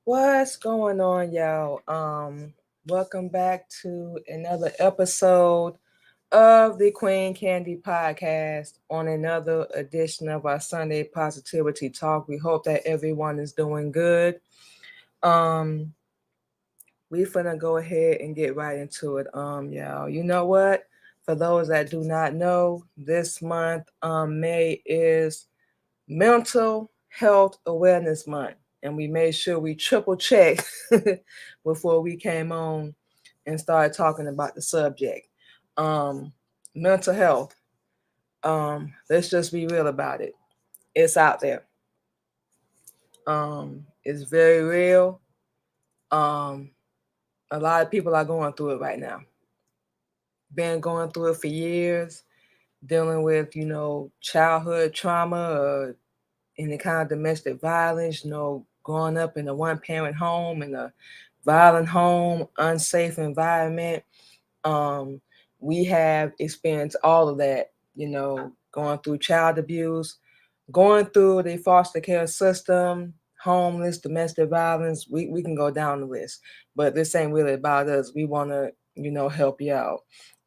What's going on, y'all? Welcome back to another episode of the Queen Candy Podcast on another edition of our Sunday Positivity Talk. We hope that everyone is doing good. Um, we finna go ahead and get right into it. Y'all. You know what? For those that do not know, this month, May is Mental Health Awareness Month, and we made sure we triple check before we came on and started talking about the subject. Um, Mental health. Let's just be real about it. It's out there. It's very real. Um, a lot of people are going through it right now. Been going through it for years, dealing with childhood trauma or any kind of domestic violence, growing up in a one-parent home, in a violent home, unsafe environment. Um, we have experienced all of that, going through child abuse, going through the foster care system, homeless, domestic violence. We can go down the list, but this ain't really about us. We want to, help you out.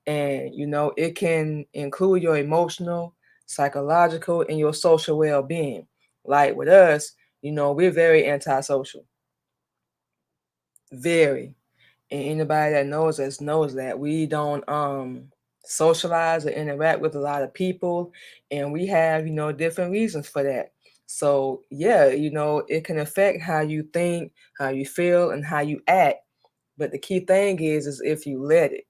And, it can include your emotional, psychological, and your social well being. Like with us, we're very antisocial. Very. And anybody that knows us knows that we don't socialize or interact with a lot of people, and we have different reasons for that. So yeah, it can affect how you think, how you feel, and how you act. But the key thing is if you let it,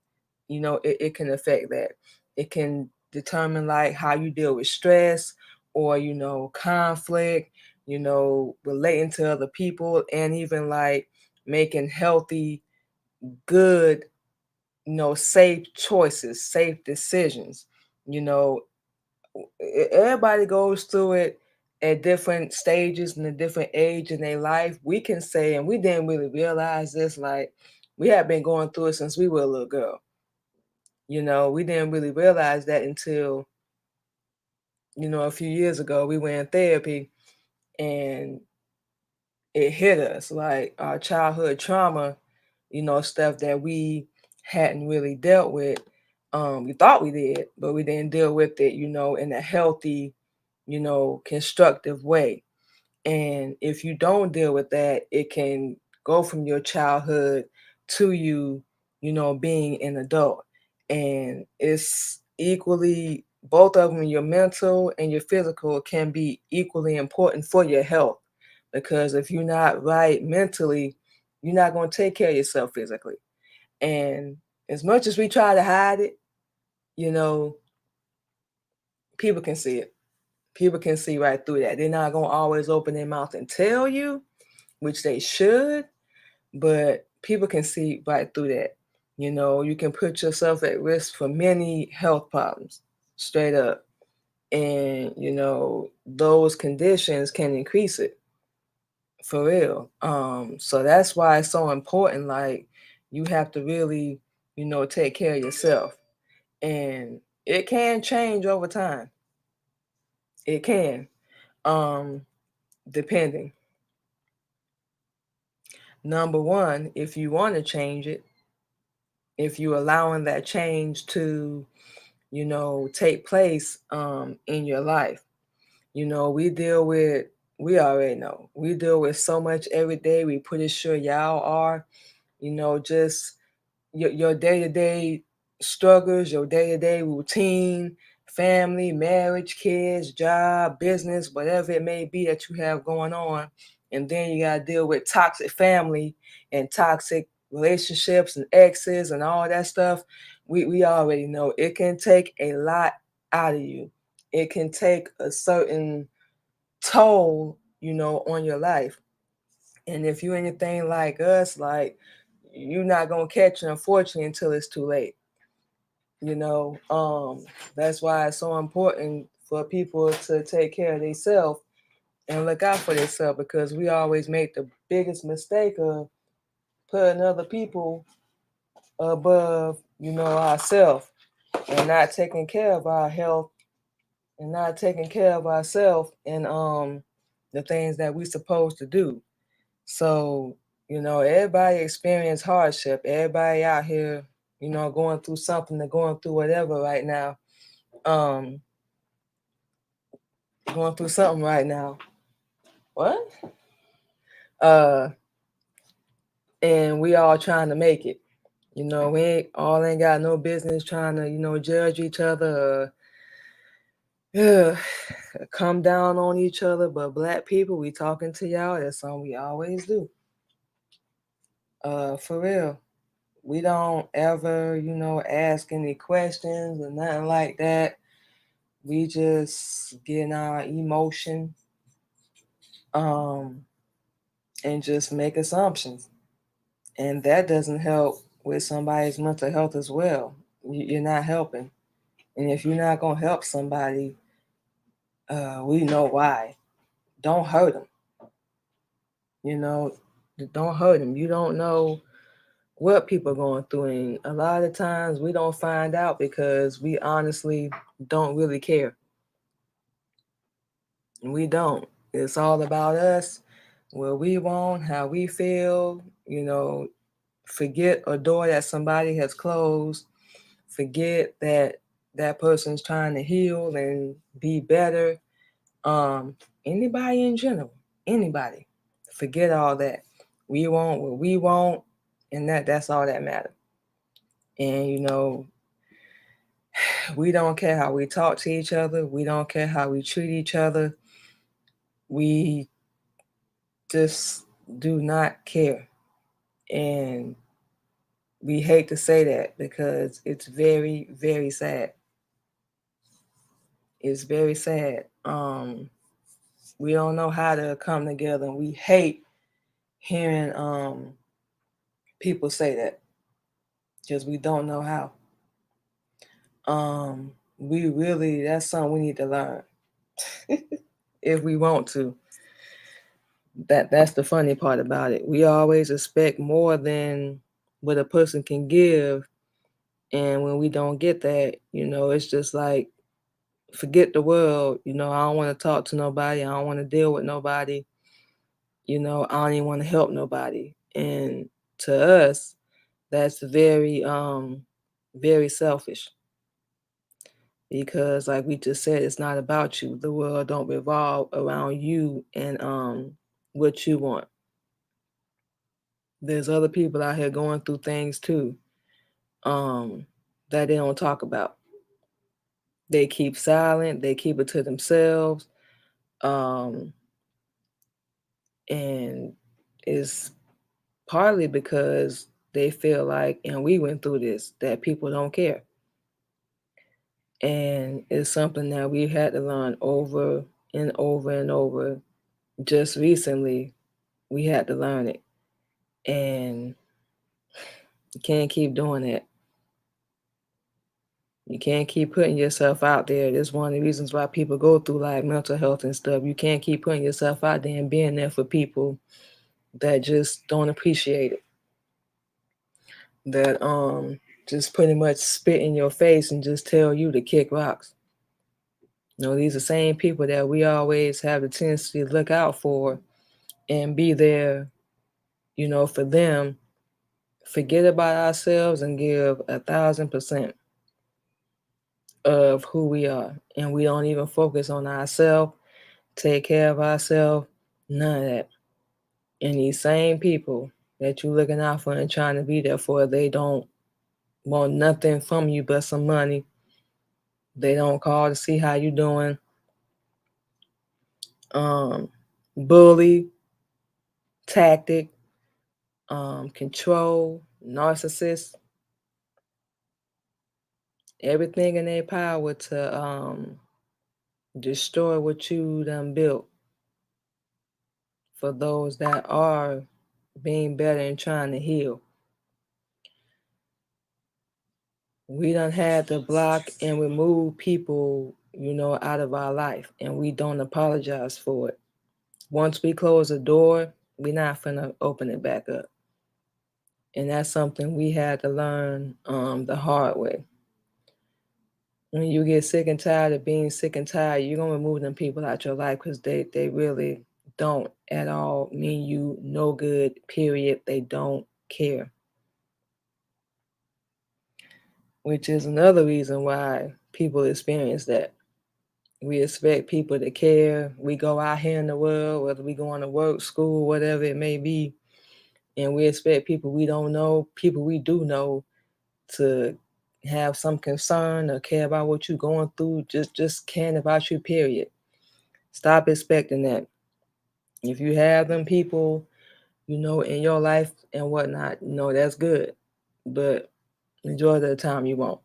it can affect that. It can determine like how you deal with stress or conflict, relating to other people, and even like making healthy, good, safe choices, safe decisions. You know, everybody goes through it at different stages and a different age in their life. We can say, and we didn't really realize this, like we have been going through it since we were a little girl. We didn't really realize that until, a few years ago, we went in therapy and it hit us like our childhood trauma, stuff that we hadn't really dealt with. We thought we did, but we didn't deal with it, in a healthy, constructive way. And if you don't deal with that, it can go from your childhood to you, being an adult. And it's equally, both of them, your mental and your physical, can be equally important for your health. Because if you're not right mentally, you're not going to take care of yourself physically. And as much as we try to hide it, you know, people can see it. People can see right through that. They're not going to always open their mouth and tell you, which they should, but people can see right through that. You can put yourself at risk for many health problems, straight up. And, those conditions can increase it for real. So that's why it's so important. Like, you have to really, take care of yourself. And it can change over time. It can, um, depending. Number one, if you want to change it, if you're allowing that change to, take place in your life. We already know, we deal with so much every day. We pretty sure y'all are, just your day-to-day struggles, your day-to-day routine, family, marriage, kids, job, business, whatever it may be that you have going on. And then you got to deal with toxic family and toxic relationships and exes and all that stuff. We already know it can take a lot out of you. It can take a certain toll, on your life. And if you anything like us, like, you're not gonna catch it, unfortunately, until it's too late. You know, that's why it's so important for people to take care of themselves and look out for themselves, because we always make the biggest mistake of putting other people above, ourselves, and not taking care of our health and not taking care of ourselves and the things that we're supposed to do. So Everybody experience hardship. Everybody out here, going through something or going through whatever right now. Um, Going through something right now. What? Uh, and we all trying to make it. We ain't got no business trying to, judge each other or come down on each other. But Black people, we talking to y'all. That's something we always do. For real. We don't ever, ask any questions or nothing like that. We just get in our emotion, um, and just make assumptions. And that doesn't help with somebody's mental health as well. You're not helping. And if you're not going to help somebody, we know why. Don't hurt them. You know, don't hurt them. You don't know what people are going through. And a lot of times we don't find out because we honestly don't really care. We don't. It's all about us, what we want, how we feel, forget a door that somebody has closed, forget that that person's trying to heal and be better. Um, Anybody in general, anybody, forget all that. We want what we want, and that's all that matters. And we don't care how we talk to each other. We don't care how we treat each other. We just do not care. And we hate to say that because it's very, very sad. It's very sad. We don't know how to come together, and we hate hearing people say that because we don't know how. We really, that's something we need to learn if we want to. That's the funny part about it. We always expect more than what a person can give, and when we don't get that, it's just like forget the world. I don't want to talk to nobody. I don't want to deal with nobody. I don't even want to help nobody. And to us, that's very very selfish, because like we just said, it's not about you. The world don't revolve around you and what you want. There's other people out here going through things too, um that they don't talk about. They keep silent, they keep it to themselves. um and it's partly because they feel like, and we went through this, that people don't care. And it's something that we had to learn over and over and over. Just recently, we had to learn it. And you can't keep doing that. You can't keep putting yourself out there. That's one of the reasons why people go through like mental health and stuff. You can't keep putting yourself out there and being there for people that just don't appreciate it. That just pretty much spit in your face and just tell you to kick rocks. These are the same people that we always have the tendency to look out for and be there, for them. Forget about ourselves and give 1,000% of who we are. And we don't even focus on ourselves, take care of ourselves, none of that. And these same people that you're looking out for and trying to be there for, they don't want nothing from you but some money. They don't call to see how you doing. Bully, tactic, control, narcissist, everything in their power to destroy what you done built for those that are being better and trying to heal. We done had to block and remove people, out of our life, and we don't apologize for it. Once we close the door, we're not finna open it back up. And that's something we had to learn the hard way. When you get sick and tired of being sick and tired, you're gonna remove them people out your life because they really don't at all mean you no good, period. They don't care. Which is another reason why people experience that. We expect people to care. We go out here in the world, whether we going to work, school, whatever it may be, and we expect people we don't know, people we do know, to have some concern or care about what you're going through, just caring about you, period. Stop expecting that. If you have them people, in your life and whatnot, that's good. But majority of the time you won't.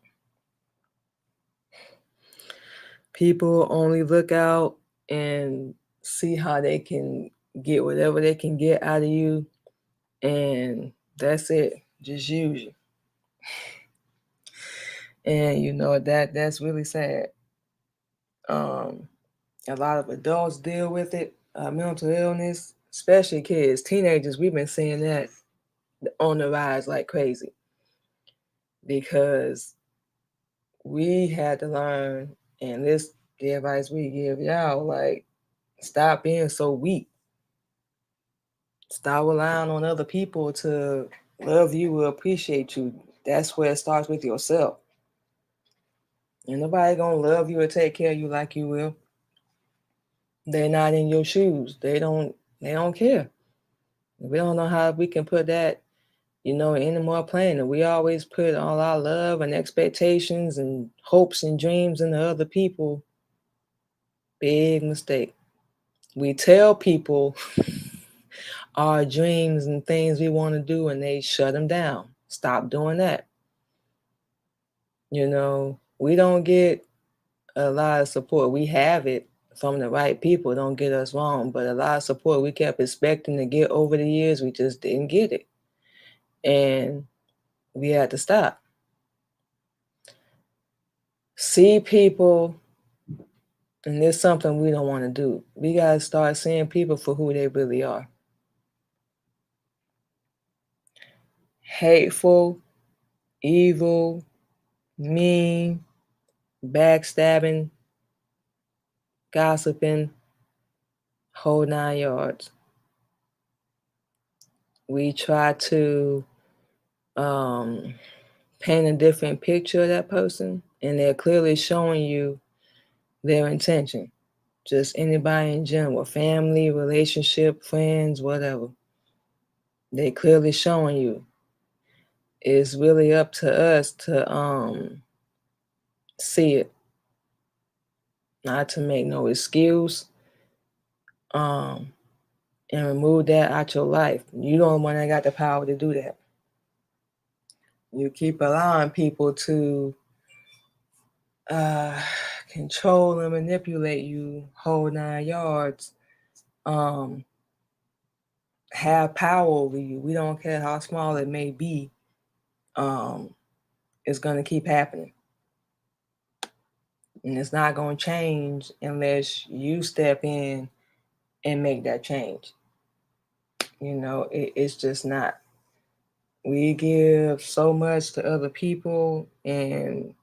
People only look out and see how they can get whatever they can get out of you, and that's it. Just use you. And that's really sad. A lot of adults deal with it, mental illness, especially kids, teenagers. We've been seeing that on the rise like crazy because we had to learn, and this the advice we give y'all, like, stop being so weak. Stop relying on other people to love you or appreciate you. That's where it starts with yourself. And nobody gonna love you or take care of you like you will. They're not in your shoes. They don't care. We don't know how we can put that, any more plain. We always put all our love and expectations and hopes and dreams into other people. Big mistake. We tell people our dreams and things we want to do, and they shut them down. Stop doing that. We don't get a lot of support. We have it from the right people, don't get us wrong, but a lot of support we kept expecting to get over the years, we just didn't get it. And we had to stop. See people, and there's something we don't want to do. We got to start seeing people for who they really are. Hateful, evil, mean, backstabbing, gossiping, whole 9 yards. We try to paint a different picture of that person, and they're clearly showing you their intention. Just anybody in general, family, relationship, friends, whatever. They clearly showing you. It's really up to us to see it, not to make no excuse, and remove that out your life. You don't want to got the power to do that. You keep allowing people to control and manipulate you, whole 9 yards, have power over you. We don't care how small it may be. It's going to keep happening. And it's not going to change unless you step in and make that change. It's just not. We give so much to other people, and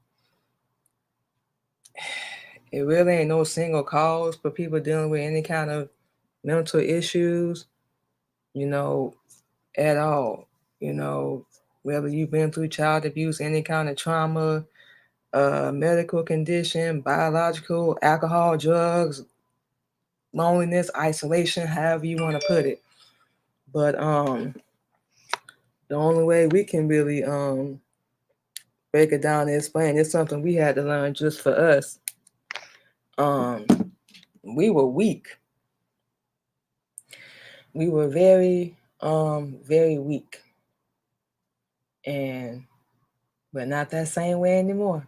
it really ain't no single cause for people dealing with any kind of mental issues, at all. Whether you've been through child abuse, any kind of trauma, medical condition, biological, alcohol, drugs, loneliness, isolation, however you want to put it. But the only way we can really break it down and explain, it's something we had to learn just for us. We were weak. We were very, very weak. But not that same way anymore.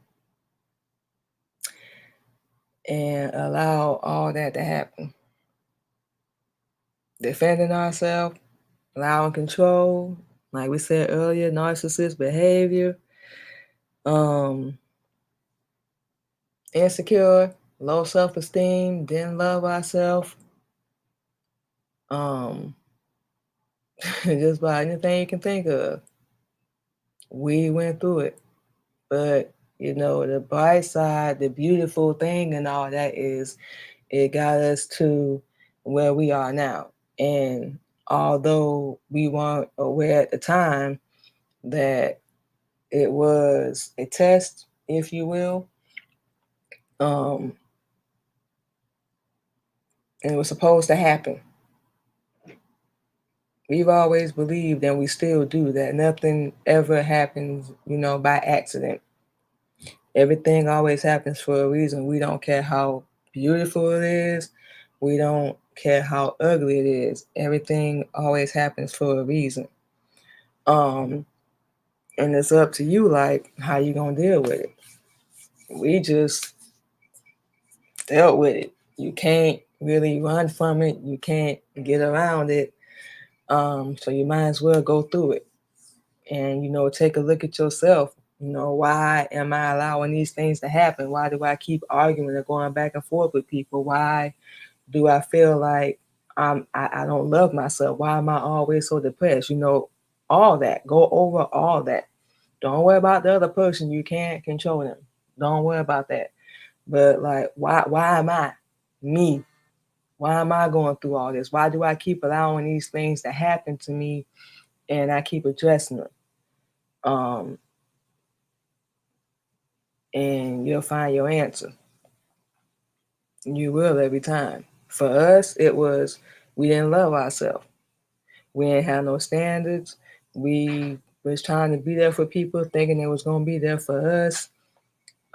And allow all that to happen. Defending ourselves, allowing control, like we said earlier, narcissist behavior, insecure, low self-esteem, didn't love ourselves, just about anything you can think of. We went through it. But, the bright side, the beautiful thing and all that is it got us to where we are now. And although we weren't aware at the time that it was a test, if you will, and it was supposed to happen. We've always believed, and we still do, that nothing ever happens, by accident. Everything always happens for a reason. We don't care how beautiful it is. We don't care how ugly it is. Everything always happens for a reason. And it's up to you, like, how you gonna deal with it. We just dealt with it. You can't really run from it. You can't get around it. So you might as well go through it. And, take a look at yourself. Why am I allowing these things to happen? Why do I keep arguing or going back and forth with people? Why do I feel like I don't love myself? Why am I always so depressed? All that. Go over all that. Don't worry about the other person. You can't control them. Don't worry about that. But like, why am I me? Why am I going through all this? Why do I keep allowing these things to happen to me and I keep addressing them? And you'll find your answer. You will every time. For us, it was we didn't love ourselves. We didn't have no standards. We was trying to be there for people, thinking it was going to be there for us.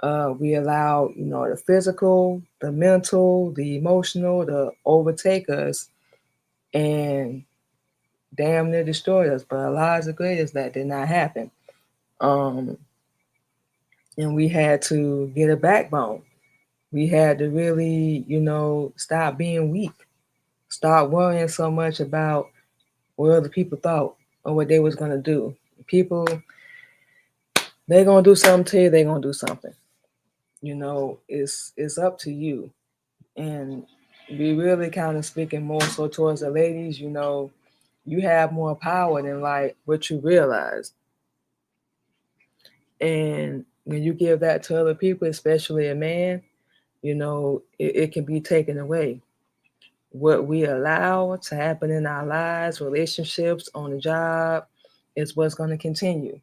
We allowed, the physical, the mental, the emotional to overtake us and damn near destroy us. But Allah's the greatest, that did not happen. And we had to get a backbone. We had to really, stop being weak. Stop worrying so much about what other people thought or what they was going to do. People, they're going to do something to you, they're going to do something. It's up to you. And we really kind of speaking more so towards the ladies, you have more power than like what you realize. And when you give that to other people, especially a man, it can be taken away. What we allow to happen in our lives, relationships, on the job, is what's going to continue,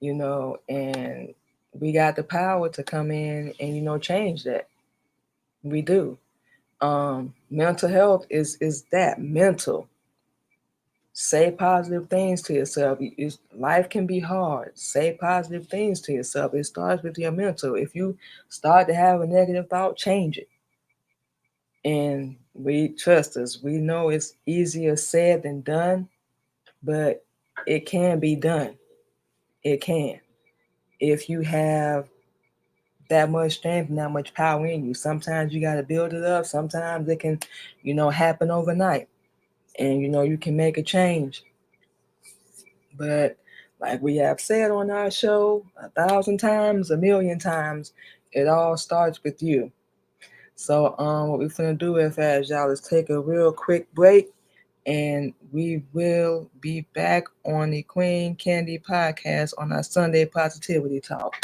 and we got the power to come in and, change that. We do. Mental health is that mental. Say positive things to yourself. Life can be hard. Say positive things to yourself. It starts with your mental. If you start to have a negative thought, change it. And we trust us. We know it's easier said than done, but it can be done. It can. If you have that much strength and that much power in you. Sometimes you got to build it up. Sometimes it can, happen overnight. And, you can make a change. But like we have said on our show 1,000 times, 1,000,000 times, it all starts with you. So what we're going to do is, y'all, is take a real quick break. And we will be back on the Queen Candy Podcast on our Sunday Positivity Talk.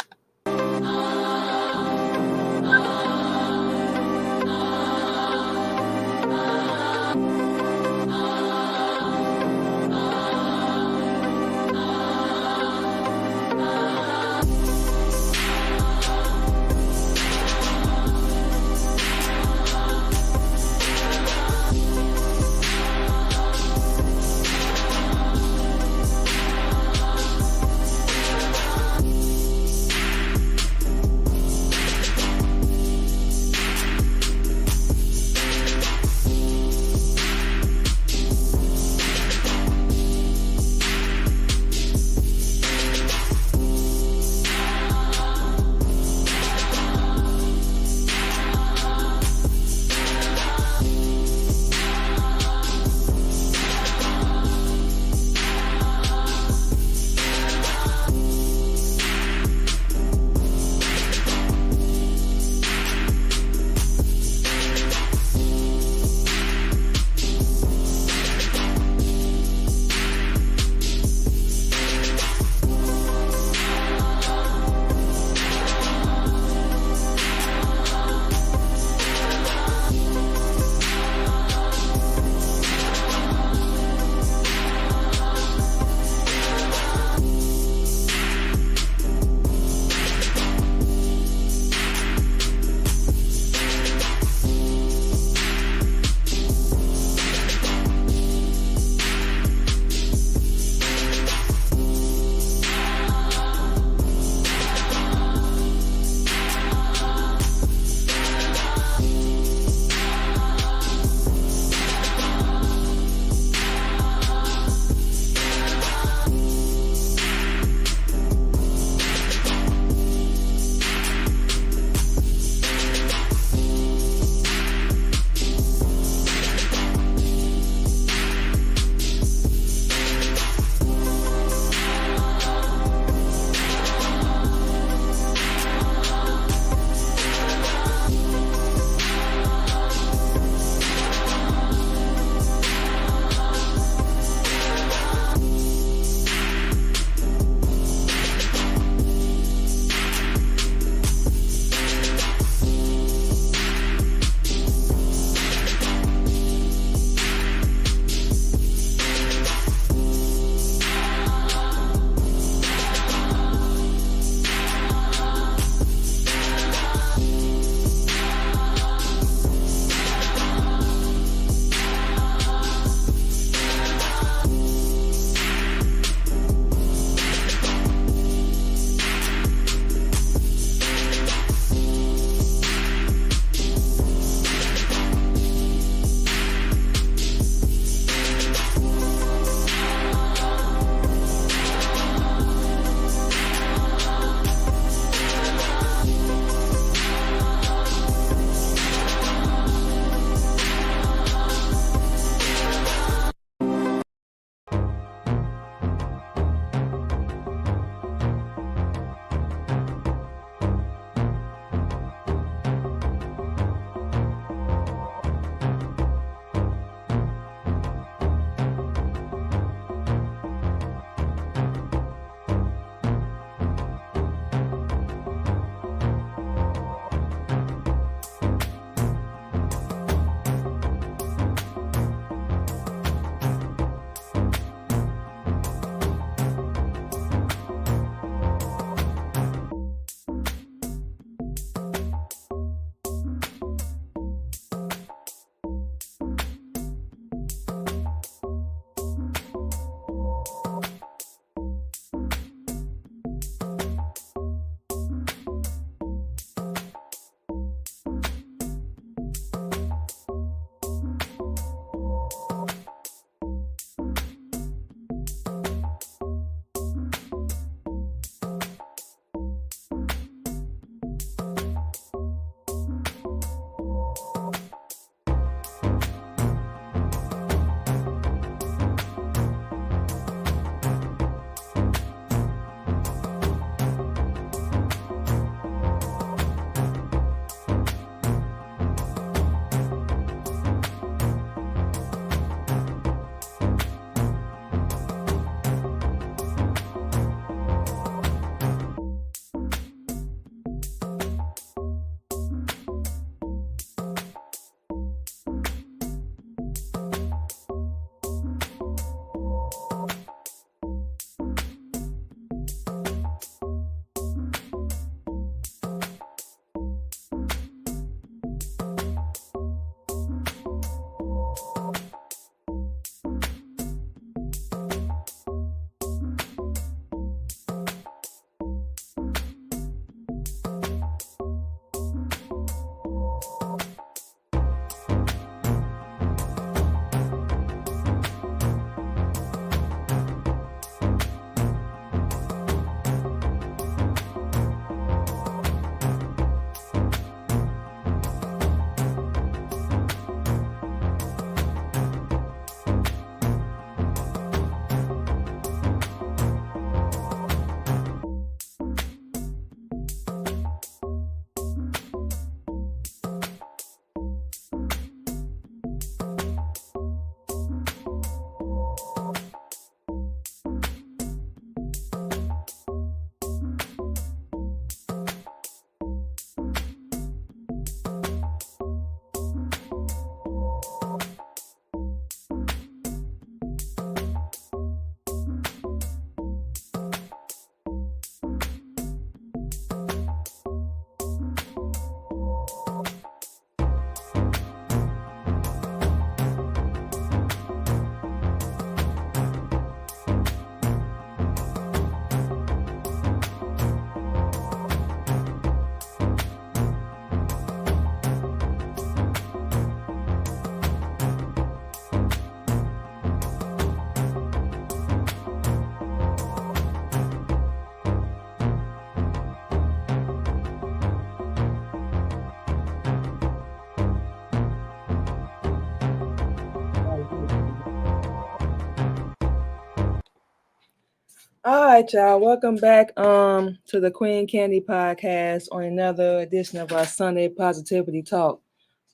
All right, y'all. Welcome back to the Queen Candy Podcast on another edition of our Sunday Positivity Talk.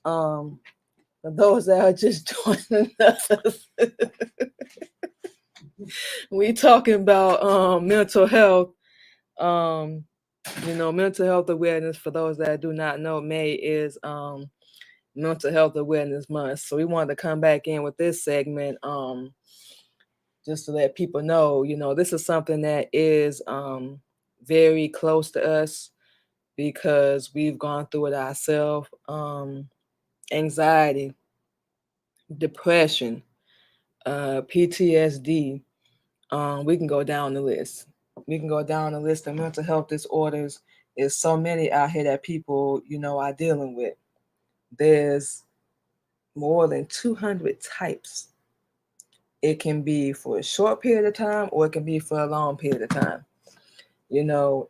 Um, for those that are just joining us, we talking about mental health. Um, mental health awareness. For those that do not know, May is Mental Health Awareness Month. So we wanted to come back in with this segment. Just to let people know, this is something that is very close to us because we've gone through it ourselves. Anxiety, depression, PTSD. We can go down the list. We can go down the list of mental health disorders. There's so many out here that people, are dealing with. There's more than 200 types. It can be for a short period of time or it can be for a long period of time.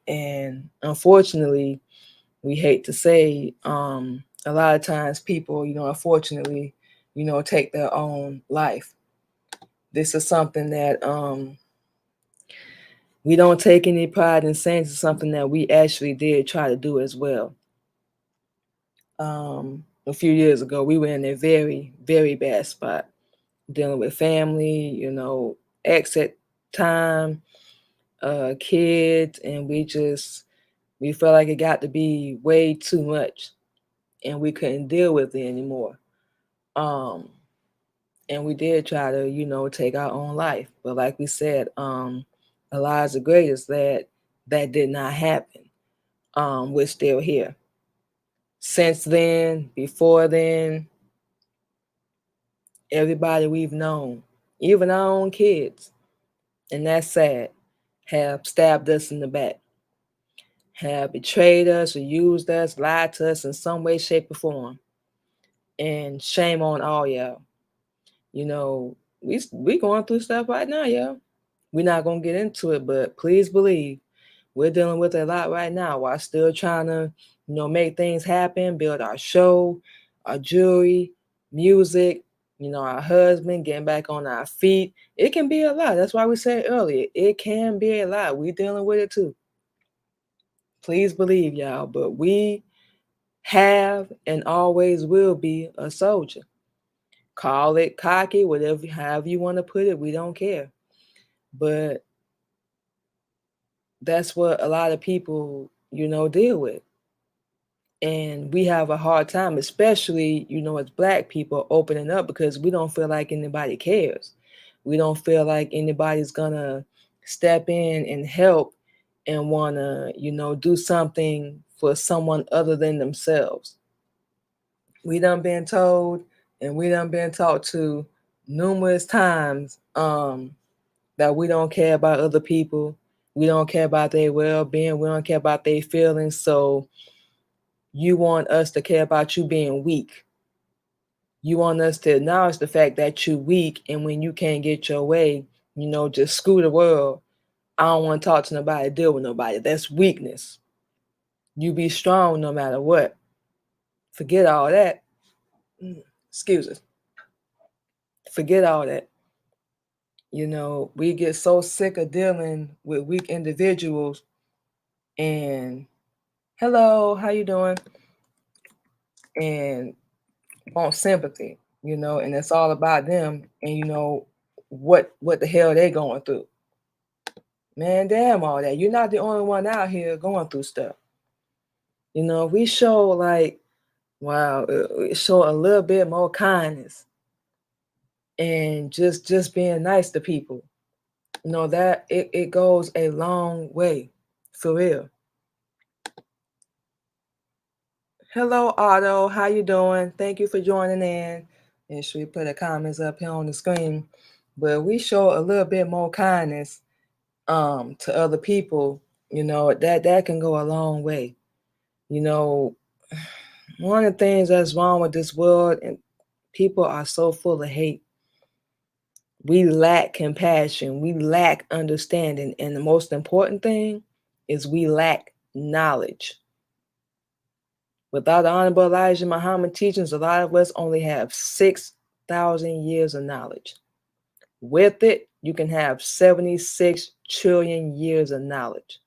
And unfortunately, we hate to say, a lot of times people, unfortunately, take their own life. This is something that we don't take any pride in saying. It's something that we actually did try to do as well. A few years ago, we were in a very, very bad spot, dealing with family, exit time, kids, and we felt like it got to be way too much, and we couldn't deal with it anymore. And we did try to, take our own life, but like we said, Allah's the greatest. That did not happen. We're still here. Since then, before then, everybody we've known, even our own kids, and that's sad, have stabbed us in the back, have betrayed us or used us, lied to us in some way, shape, or form. And shame on all y'all. We going through stuff right now, y'all. We're not gonna get into it, but please believe we're dealing with a lot right now while still trying to, make things happen, build our show, our jewelry, music, our husband, getting back on our feet. It can be a lot. That's why we said earlier, it can be a lot. We dealing with it too. Please believe, y'all, but we have and always will be a soldier. Call it cocky, whatever, however you want to put it, we don't care. But that's what a lot of people, deal with. And we have a hard time, especially, as Black people, opening up because we don't feel like anybody cares. We don't feel like anybody's gonna step in and help and wanna, do something for someone other than themselves. We done been told and we done been taught to numerous times that we don't care about other people. We don't care about their well-being. We don't care about their feelings. So you want us to care about you being weak. You want us to acknowledge the fact that you're weak, and when you can't get your way, just screw the world. I don't want to talk to nobody, deal with nobody. That's weakness. You be strong no matter what. Forget all that. Excuse us. Forget all that. We get so sick of dealing with weak individuals and hello, how you doing? And want sympathy, and it's all about them and what the hell they going through. Man, damn all that. You're not the only one out here going through stuff. We show like, wow, show a little bit more kindness and just being nice to people. That it goes a long way, for real. Hello, Otto. How you doing? Thank you for joining in. And should we put the comments up here on the screen? But we show a little bit more kindness to other people. That can go a long way. One of the things that's wrong with this world, and people are so full of hate. We lack compassion. We lack understanding. And the most important thing is we lack knowledge. Without the Honorable Elijah Muhammad teachings, a lot of us only have 6,000 years of knowledge. With it, you can have 76 trillion years of knowledge.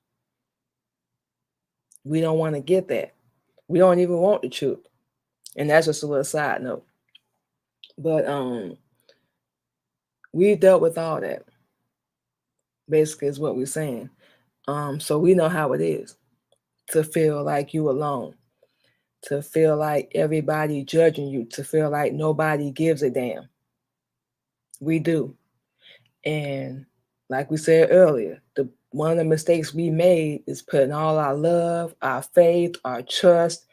We don't want to get that. We don't even want the truth. And that's just a little side note. But we dealt with all that. Basically is what we're saying. So we know how it is to feel like you alone, to feel like everybody judging you, to feel like nobody gives a damn. We do. And like we said earlier, one of the mistakes we made is putting all our love, our faith, our trust,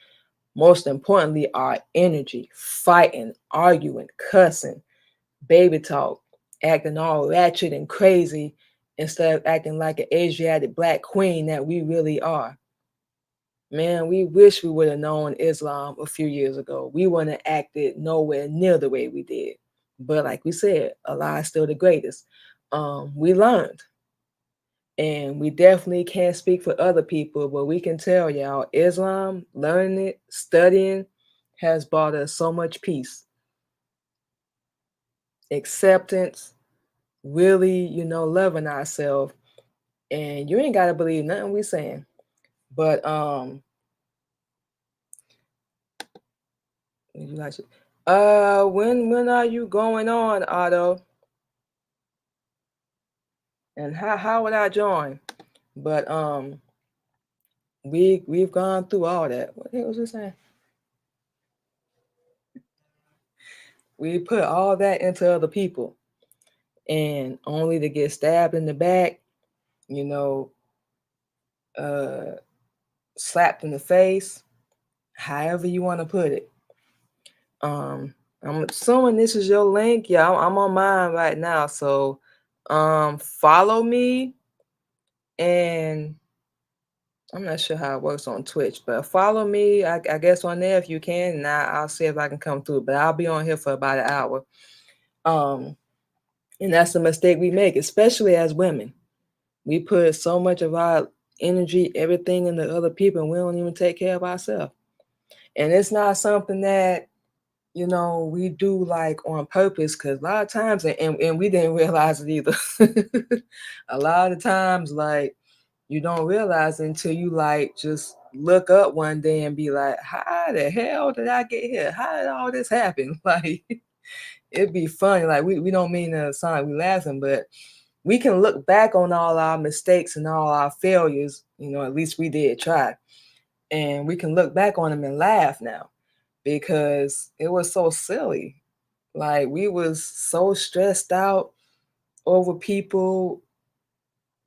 most importantly, our energy, fighting, arguing, cussing, baby talk, acting all ratchet and crazy instead of acting like an Asiatic black queen that we really are. Man, we wish we would have known Islam a few years ago. We wouldn't have acted nowhere near the way we did. But like we said, Allah is still the greatest. We learned. And we definitely can't speak for other people, but we can tell y'all, Islam, learning it, studying, has brought us so much peace, acceptance, really, loving ourselves. And you ain't gotta believe nothing we saying. But when are you going on, Otto? And how would I join? But we've gone through all that. What the hell was I saying? We put all that into other people, and only to get stabbed in the back, slapped in the face, however you want to put it. I'm assuming this is your link. Yeah, I'm on mine right now. So follow me, and I'm not sure how it works on Twitch, but follow me, I guess, on there if you can, and I'll see if I can come through. But I'll be on here for about an hour. And that's the mistake we make, especially as women. We put so much of our energy, everything in the other people, and we don't even take care of ourselves. And it's not something that, we do like on purpose, because a lot of times, and we didn't realize it either. A lot of times, like, you don't realize it until you like just look up one day and be like, how the hell did I get here? How did all this happen? Like, it'd be funny. Like, we don't mean to sound like we laughing, but we can look back on all our mistakes and all our failures, at least we did try. And we can look back on them and laugh now because it was so silly. Like, we was so stressed out over people,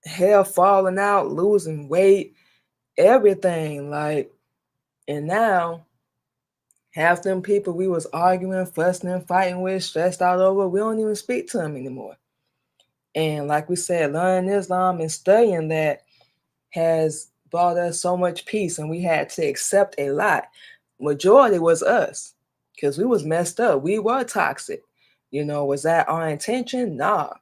hair falling out, losing weight, everything. Like, and now half them people we was arguing, fussing, and fighting with, stressed out over, we don't even speak to them anymore. And like we said, learning Islam and studying that has brought us so much peace, and we had to accept a lot. Majority was us, because we was messed up. We were toxic. Was that our intention? Nah.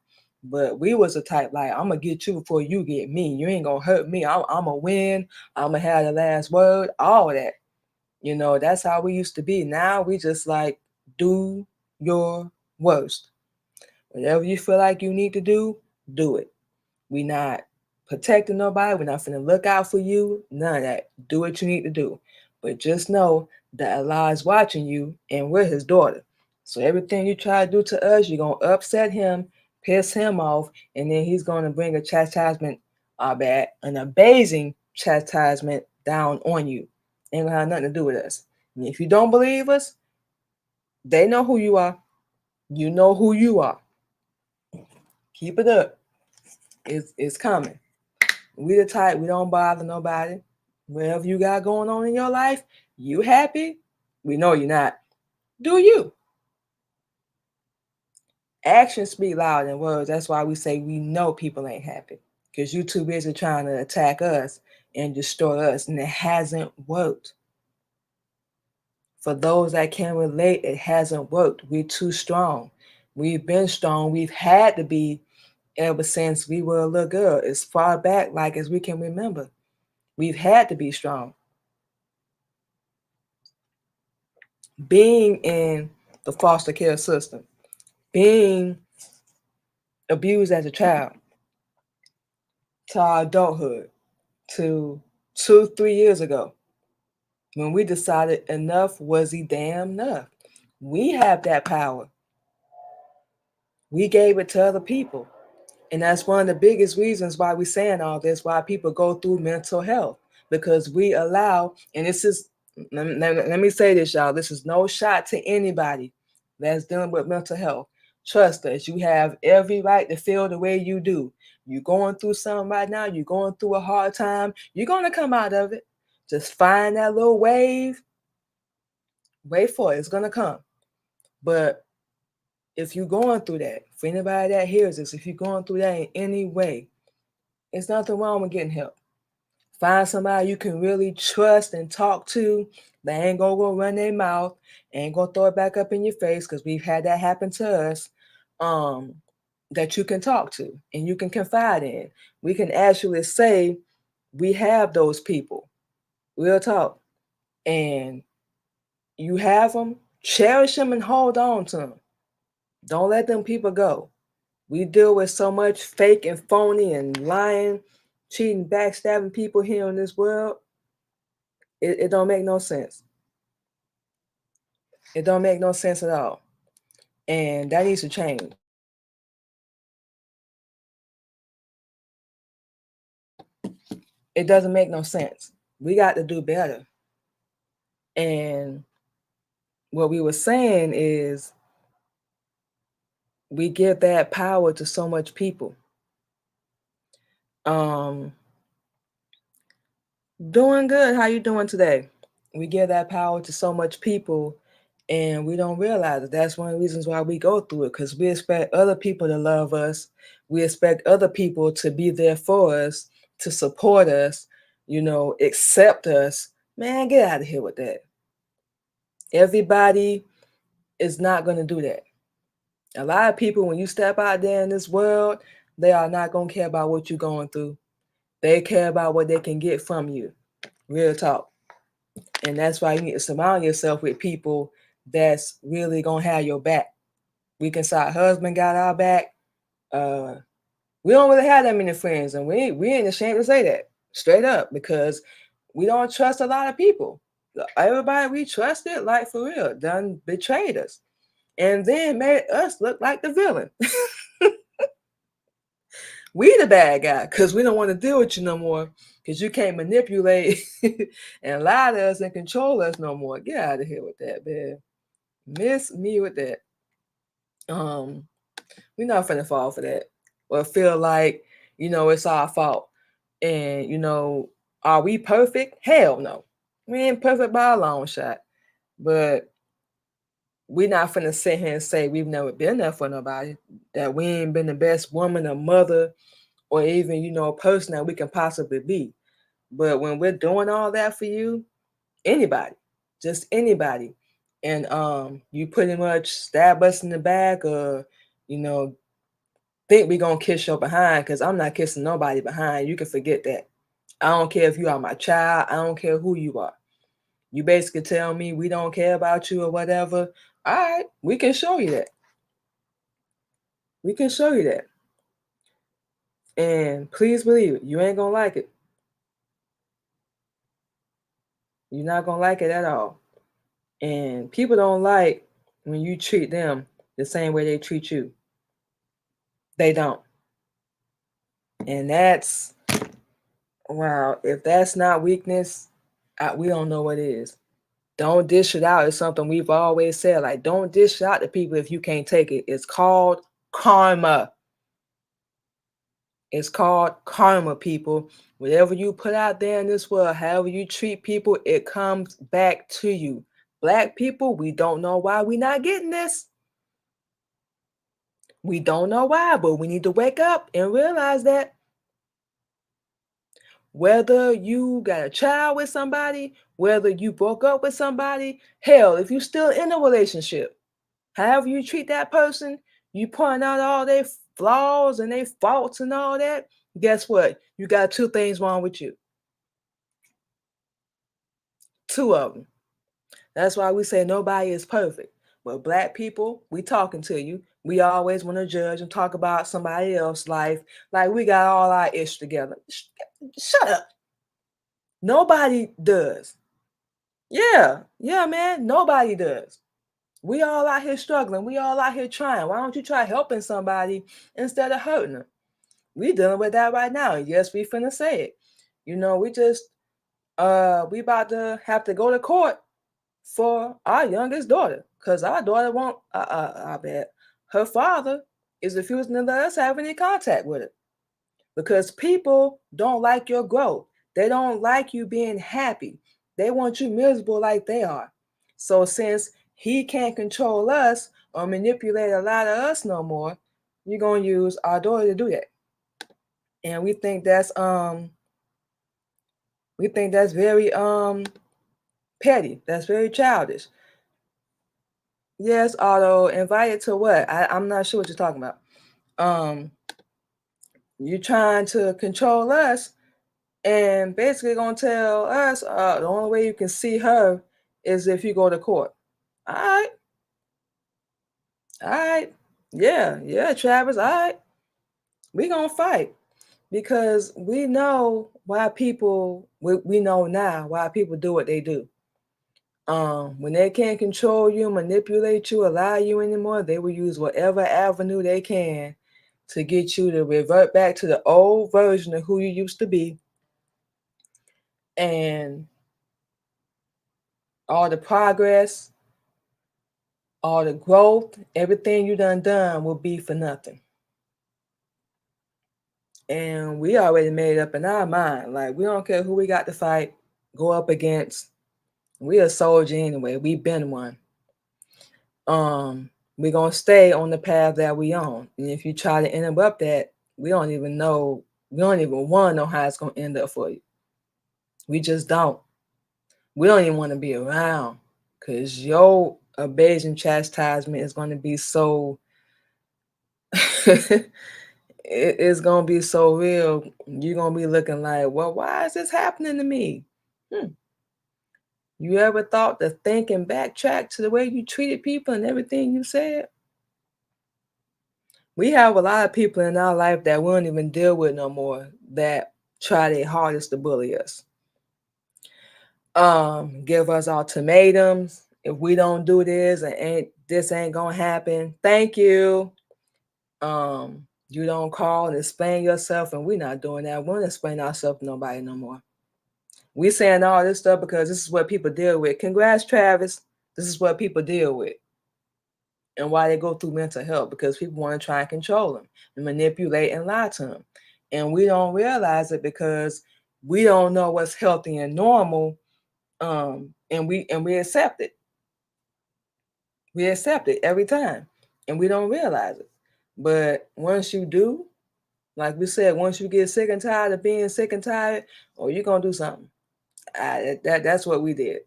But we was the type like, I'm gonna get you before you get me. You ain't gonna hurt me. I'm gonna win. I'm gonna have the last word. All that. That's how we used to be. Now we just like, do your worst. Whatever you feel like you need to do it. We not protecting nobody. We're not finna look out for you. None of that. Do what you need to do. But just know that Allah is watching you, and we're his daughter. So everything you try to do to us, you're going to upset him, piss him off, and then he's going to bring a chastisement, an amazing chastisement down on you. Ain't going to have nothing to do with us. And if you don't believe us, they know who you are. You know who you are. Keep it up. It's coming. We the type, we don't bother nobody. Whatever you got going on in your life, you happy? We know you're not. Do you? Actions speak louder than words. That's why we say we know people ain't happy. Because you too busy trying to attack us and destroy us. And it hasn't worked. For those that can relate, it hasn't worked. We're too strong. We've been strong. We've had to be ever since we were a little girl. As far back like as we can remember. We've had to be strong. Being in the foster care system, being abused as a child, to our adulthood, to 2, 3 years ago, when we decided enough was the damn enough. We have that power. We gave it to other people. And that's one of the biggest reasons why we're saying all this, why people go through mental health, because we allow, and this is, let me say this, y'all, this is no shot to anybody that's dealing with mental health. Trust us, you have every right to feel the way you do. You're going through something right now, you're going through a hard time, you're going to come out of it. Just find that little wave, wait for it, it's going to come. But if you're going through that, for anybody that hears this, if you're going through that in any way, it's nothing wrong with getting help. Find somebody you can really trust and talk to. They ain't gonna go run their mouth, ain't gonna throw it back up in your face, because we've had that happen to us. That you can talk to and you can confide in. We can actually say we have those people. Real talk. And you have them, cherish them and hold on to them. Don't let them people go. We deal with so much fake and phony and lying, cheating, backstabbing people here in this world. It don't make no sense. It don't make no sense at all. And that needs to change. It doesn't make no sense. We got to do better. And what we were saying is we give that power to so much people. Doing good. How you doing today? We give that power to so much people, and we don't realize it. That's one of the reasons why we go through it, because we expect other people to love us. We expect other people to be there for us, to support us, accept us. Man, get out of here with that. Everybody is not going to do that. A lot of people, when you step out there in this world, they are not going to care about what you're going through. They care about what they can get from you. Real talk. And that's why you need to surround yourself with people that's really going to have your back. We can say our husband got our back. We don't really have that many friends, and we ain't ashamed to say that straight up, because we don't trust a lot of people. Everybody we trusted, like for real, done betrayed us, and then made us look like the villain. We the bad guy, because we don't want to deal with you no more, because you can't manipulate and lie to us and control us no more. Get out of here with that, man. Miss me with that. We're not finna fall for that, or feel like it's our fault. And are we perfect? Hell no, we ain't perfect by a long shot. But we're not finna sit here and say we've never been there for nobody, that we ain't been the best woman or mother, or even a person that we can possibly be. But when we're doing all that for you, anybody, just anybody, and you pretty much stab us in the back, or think we gonna kiss your behind, because I'm not kissing nobody behind. You can forget that. I don't care if you are my child. I don't care who you are. You basically tell me we don't care about you or whatever. All right, we can show you that. We can show you that. And please believe it, you ain't gonna like it. You're not gonna like it at all. And people don't like when you treat them the same way they treat you. They don't. And that's, wow, if that's not weakness, we don't know what is. Don't dish it out. It's something we've always said. Like, don't dish out to people if you can't take it. It's called karma. It's called karma, people. Whatever you put out there in this world, however you treat people, it comes back to you. Black people, we don't know why we're not getting this. We don't know why, but we need to wake up and realize that. Whether you got a child with somebody, whether you broke up with somebody, hell, if you're still in a relationship, however you treat that person, you point out all their flaws and their faults and all that, guess what? You got two things wrong with you. Two of them. That's why we say nobody is perfect. But Black people, we talking to you. We always want to judge and talk about somebody else's life like we got all our ish together. Shut up. Nobody does. Yeah, man. Nobody does. We all out here struggling. We all out here trying. Why don't you try helping somebody instead of hurting them? We dealing with that right now. Yes, we finna say it. We just we about to have to go to court for our youngest daughter because our daughter won't. I bet her father is refusing to let us have any contact with her because people don't like your growth. They don't like you being happy. They want you miserable like they are. So since he can't control us or manipulate a lot of us no more, you're gonna use our daughter to do that. And we think that's very petty. That's very childish. Yes, Otto, invited to what? I'm not sure what you're talking about. Um, you're trying to control us and basically gonna tell us the only way you can see her is if you go to court. All right, all right, yeah, Travis. All right, we gonna fight because we know why people. We know now why people do what they do. When they can't control you, manipulate you, allow you anymore, they will use whatever avenue they can to get you to revert back to the old version of who you used to be. And all the progress, all the growth, everything you done will be for nothing. And we already made up in our mind. Like, we don't care who we got to fight, go up against. We a soldier anyway. We been one. We're gonna stay on the path that we on. And if you try to interrupt that, we don't even want to know how it's gonna end up for you. We just don't. We don't even want to be around because your abasing chastisement is gonna be so it's gonna be so real. You're gonna be looking like, well, why is this happening to me? You ever thought to think and backtrack to the way you treated people and everything you said? We have a lot of people in our life that we don't even deal with no more that try their hardest to bully us. Give us ultimatums. If we don't do this and this ain't gonna happen, thank you. You don't call and explain yourself, and we're not doing that. We don't explain ourselves to nobody no more. We saying all this stuff because this is what people deal with. Congrats, Travis. This is what people deal with. And why they go through mental health, because people want to try and control them and manipulate and lie to them. And we don't realize it because we don't know what's healthy and normal. And we accept it. We accept it every time. And we don't realize it. But once you do, like we said, once you get sick and tired of being sick and tired, oh, you're gonna do something. That's what we did.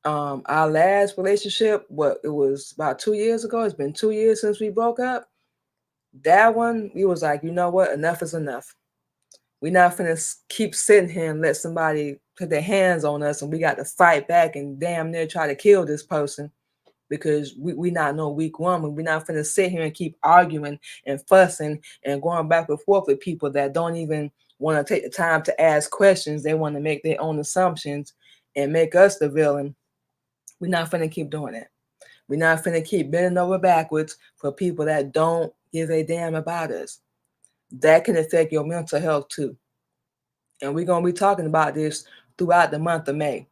Our last relationship, it was about 2 years ago. It's been 2 years since we broke up. That one, we was like, you know what? Enough is enough. We're not finna keep sitting here and let somebody put their hands on us and we got to fight back and damn near try to kill this person because we not no weak woman. We're not finna sit here and keep arguing and fussing and going back and forth with people that don't even want to take the time to ask questions. They want to make their own assumptions and make us the villain. We're not finna keep doing that. We're not finna keep bending over backwards for people that don't give a damn about us. That can affect your mental health too. And we're going to be talking about this throughout the month of May.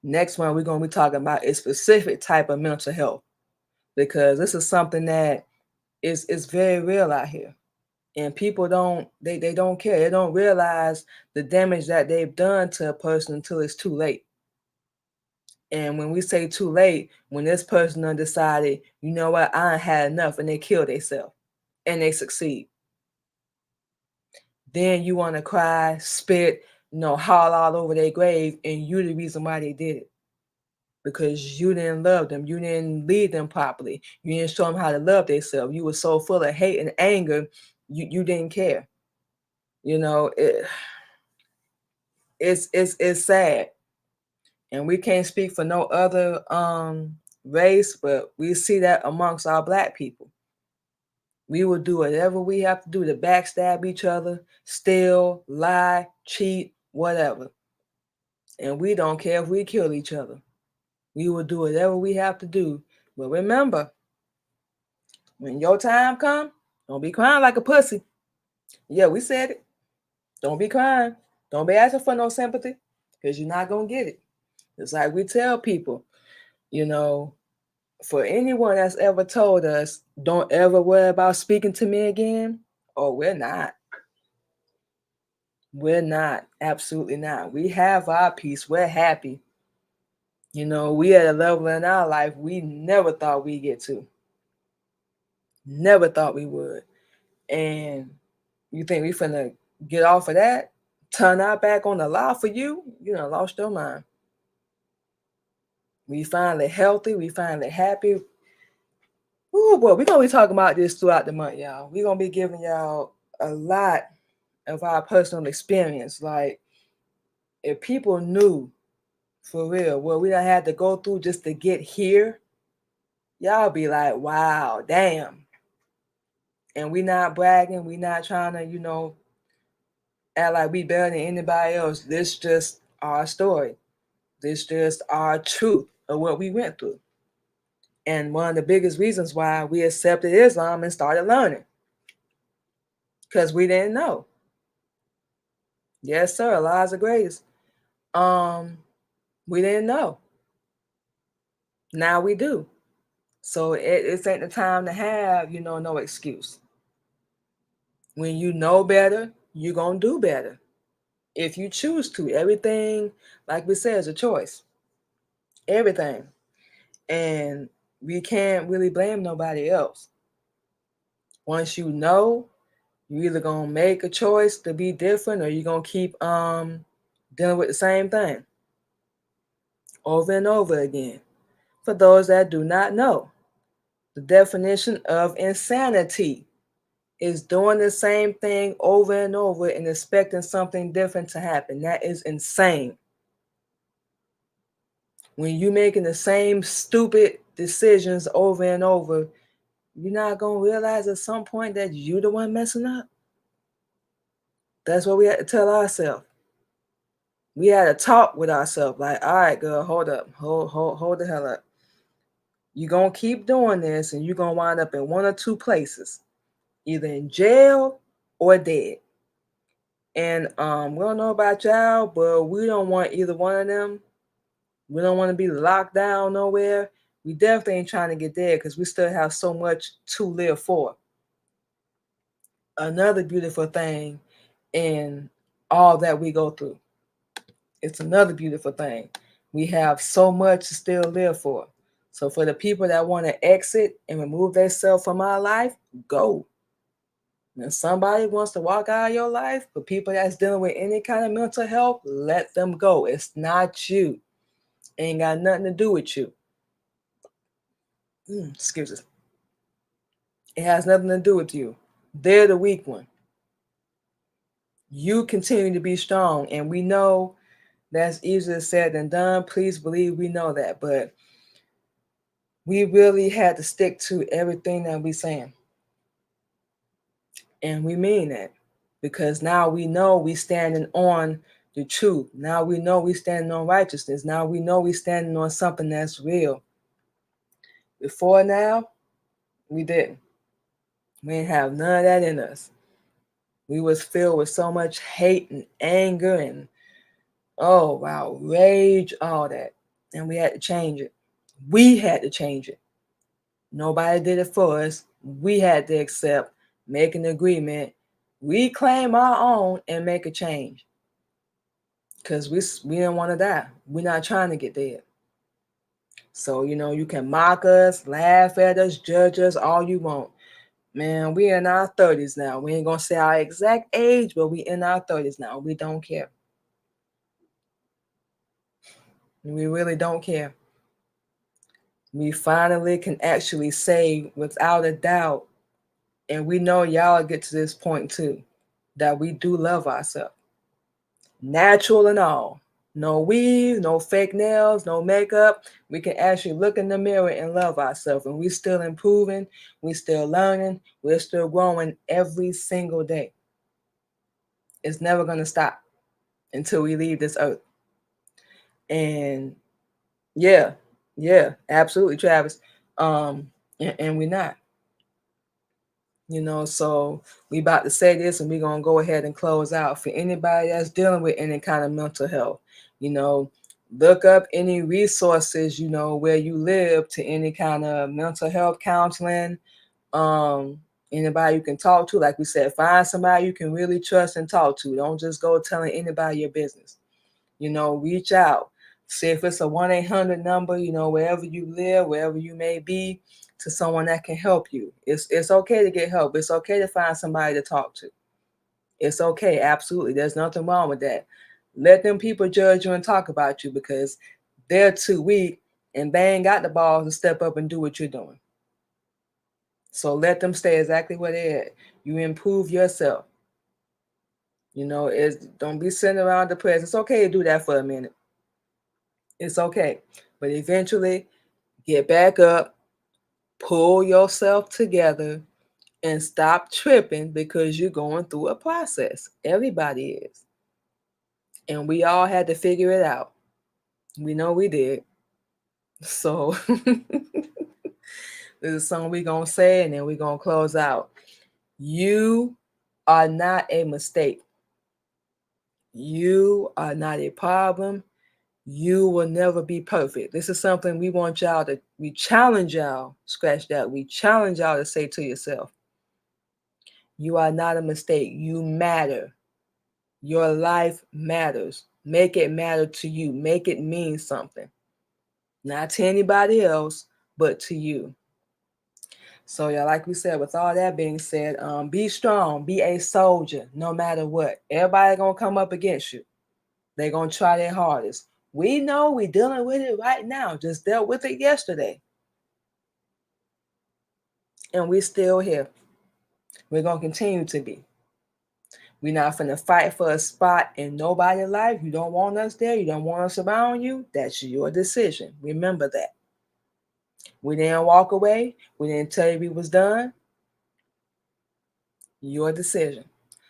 Next one, we're going to be talking about a specific type of mental health because this is something that is very real out here. And people they don't care. They don't realize the damage that they've done to a person until it's too late. And when we say too late, when this person done decided, you know what, I ain't had enough, and they kill themselves and they succeed. Then you want to cry, spit, howl all over their grave, and you the reason why they did it. Because you didn't love them. You didn't lead them properly. You didn't show them how to love themselves. You were so full of hate and anger, you didn't care. It's sad. And we can't speak for no other race, but we see that amongst our Black people. We will do whatever we have to do to backstab each other, steal, lie, cheat, whatever. And we don't care if we kill each other. We will do whatever we have to do. But remember, when your time comes, don't be crying like a pussy. Yeah, we said it. Don't be crying. Don't be asking for no sympathy because you're not going to get it. It's like we tell people, you know, for anyone that's ever told us, don't ever worry about speaking to me again, oh, we're not. We're not. Absolutely not. We have our peace. We're happy. We at a level in our life we never thought we'd get to. Never thought we would. And you think we finna get off of that? Turn our back on the law for you? You done lost your mind. We finally healthy. We finally happy. Oh boy, we're gonna be talking about this throughout the month, y'all. We're gonna be giving y'all a lot of our personal experience. Like, if people knew for real what we done had to go through just to get here, y'all be like, wow, damn. And we not bragging, we not trying to, act like we better than anybody else. This just our story. This just our truth of what we went through. And one of the biggest reasons why we accepted Islam and started learning. Because we didn't know. Yes, sir, Allah's the greatest. We didn't know. Now we do. So it ain't the time to have, no excuse. When you know better, you're going to do better. If you choose to. Everything, like we said, is a choice. Everything. And we can't really blame nobody else. Once you know, you're either going to make a choice to be different, or you're going to keep dealing with the same thing over and over again. For those that do not know, the definition of insanity is doing the same thing over and over and expecting something different to happen. That is insane. When you're making the same stupid decisions over and over, you're not going to realize at some point that you're the one messing up. That's what we had to tell ourselves. We had to talk with ourselves like, all right, girl, hold up. Hold the hell up. You're going to keep doing this and you're going to wind up in one or two places, either in jail or dead. And we don't know about y'all, but we don't want either one of them. We don't want to be locked down nowhere. We definitely ain't trying to get there because we still have so much to live for. Another beautiful thing in all that we go through. It's another beautiful thing. We have so much to still live for. So for the people that want to exit and remove themselves from our life, go. When somebody wants to walk out of your life, for people that's dealing with any kind of mental health, let them go. It's not you. It ain't got nothing to do with you. Excuse us. It has nothing to do with you. They're the weak one. You continue to be strong. And we know that's easier said than done. Please believe we know that. But we really had to stick to everything that we're saying. And we mean that. Because now we know we standing on the truth. Now we know we standing on righteousness. Now we know we standing on something that's real. Before now, we didn't. We didn't have none of that in us. We was filled with so much hate and anger and, oh wow, rage, all that. And we had to change it. We had to change it. Nobody did it for us. We had to accept, make an agreement, reclaim our own, and make a change. Because we didn't want to die. We're not trying to get dead. So, you can mock us, laugh at us, judge us, all you want. Man, we in our 30s now. We ain't going to say our exact age, but we in our 30s now. We don't care. We really don't care. We finally can actually say without a doubt, and we know y'all get to this point too, that we do love ourselves. Natural and all. No weave, no fake nails, no makeup. We can actually look in the mirror and love ourselves. And we're still improving. We're still learning. We're still growing every single day. It's never going to stop until we leave this earth. And yeah, yeah, absolutely, Travis. And we're not. So we about to say this and we're going to go ahead and close out. For anybody that's dealing with any kind of mental health, you know, look up any resources, where you live, to any kind of mental health counseling. um Anybody you can talk to, like we said, find somebody you can really trust and talk to. Don't just go telling anybody your business. Reach out. See if it's a 1-800 number, wherever you live, wherever you may be, to someone that can help you. It's okay to get help. It's okay to find somebody to talk to. It's okay, absolutely. There's nothing wrong with that. Let them people judge you and talk about you because they're too weak and they ain't got the balls to step up and do what you're doing. So let them stay exactly where they're at. You improve yourself. Don't be sitting around depressed. It's okay to do that for a minute. It's okay. But eventually, get back up, pull yourself together, and stop tripping because you're going through a process. Everybody is. And we all had to figure it out. We know we did. So this is something we're going to say and then we're going to close out. You are not a mistake. You are not a problem. You will never be perfect. This is something we challenge y'all, scratch that. We challenge y'all to say to yourself, you are not a mistake. You matter. Your life matters. Make it matter to you. Make it mean something. Not to anybody else, but to you. So yeah, like we said, with all that being said, be strong, be a soldier, no matter what. Everybody gonna come up against you. They gonna try their hardest. We know we dealing with it right now. Just dealt with it yesterday. And we still here. We're gonna continue to be. We're not finna fight for a spot in nobody's life. You don't want us there. You don't want us around you. That's your decision. Remember that. We didn't walk away. We didn't tell you we was done. Your decision.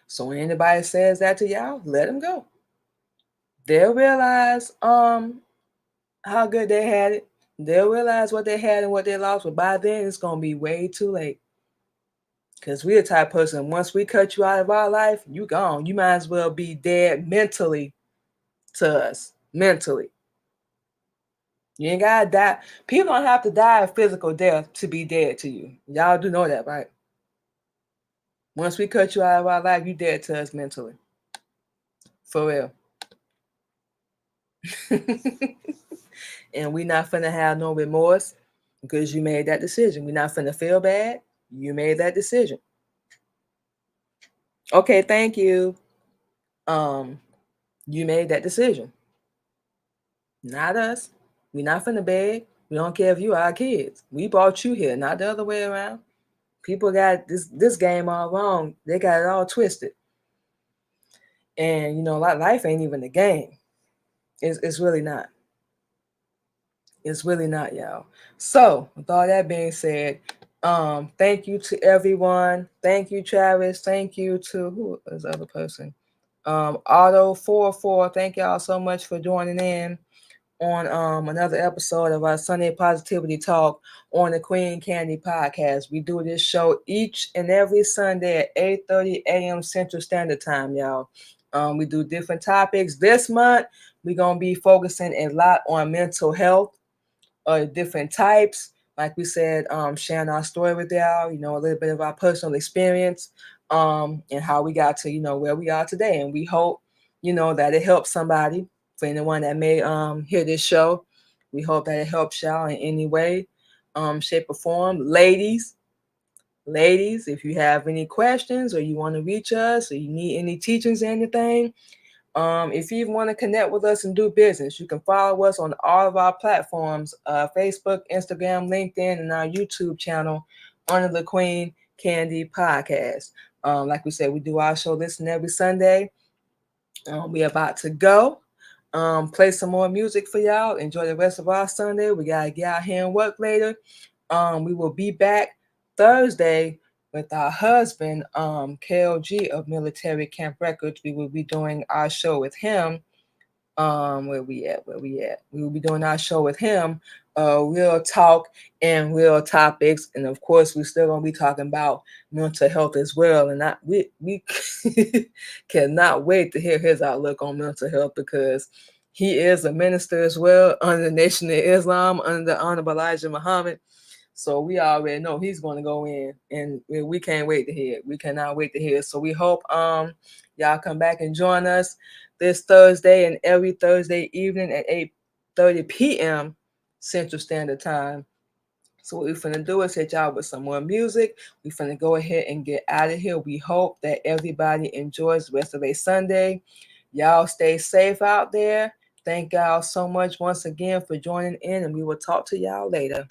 So when anybody says that to y'all, let them go. They'll realize how good they had it. They'll realize what they had and what they lost. But by then, it's gonna be way too late. Because we're the type of person, once we cut you out of our life, you gone. You might as well be dead mentally to us. Mentally. You ain't gotta die. People don't have to die of physical death to be dead to you. Y'all do know that, right? Once we cut you out of our life, you dead to us mentally. For real. And we not finna have no remorse because you made that decision. We not finna feel bad. You made that decision. Okay, thank you. You made that decision. Not us. We not finna beg. We don't care if you are our kids. We brought you here, not the other way around. People got this game all wrong. They got it all twisted. And life ain't even a game. It's really not. It's really not, y'all. So with all that being said, thank you to everyone. Thank you, Travis. Thank you to who is the other person? Auto44. Thank y'all so much for joining in on another episode of our Sunday Positivity Talk on the Queen Candy Podcast. We do this show each and every Sunday at 8:30 a.m. Central Standard Time, y'all. We do different topics. This month, we're going to be focusing a lot on mental health, different types. Like we said, sharing our story with y'all, a little bit of our personal experience, and how we got to, where we are today. And we hope, that it helps somebody. For anyone that may hear this show, we hope that it helps y'all in any way, shape, or form. Ladies, if you have any questions or you want to reach us or you need any teachings or anything, if you want to connect with us and do business, you can follow us on all of our platforms, Facebook, Instagram, LinkedIn, and our YouTube channel under the Queen Candy Podcast. Like we said, we do our show this and every Sunday. We're about to go. play some more music for y'all. Enjoy the rest of our Sunday. We gotta get out here and work later. We will be back Thursday with our husband, KLG of Military Camp Records. We will be doing our show with him. Where we at? Where we at? We will be doing our show with him. Real talk and real topics, and of course, we're still gonna be talking about mental health as well. And we cannot wait to hear his outlook on mental health because he is a minister as well under the Nation of Islam, under the Honorable Elijah Muhammad. So we already know he's going to go in, and we can't wait to hear it. We cannot wait to hear it. So we hope y'all come back and join us this Thursday and every Thursday evening at 8:30 p.m. Central Standard Time. So what we're finna do is hit y'all with some more music. We're finna go ahead and get out of here. We hope that everybody enjoys the rest of a Sunday. Y'all stay safe out there. Thank y'all so much once again for joining in, and we will talk to y'all later.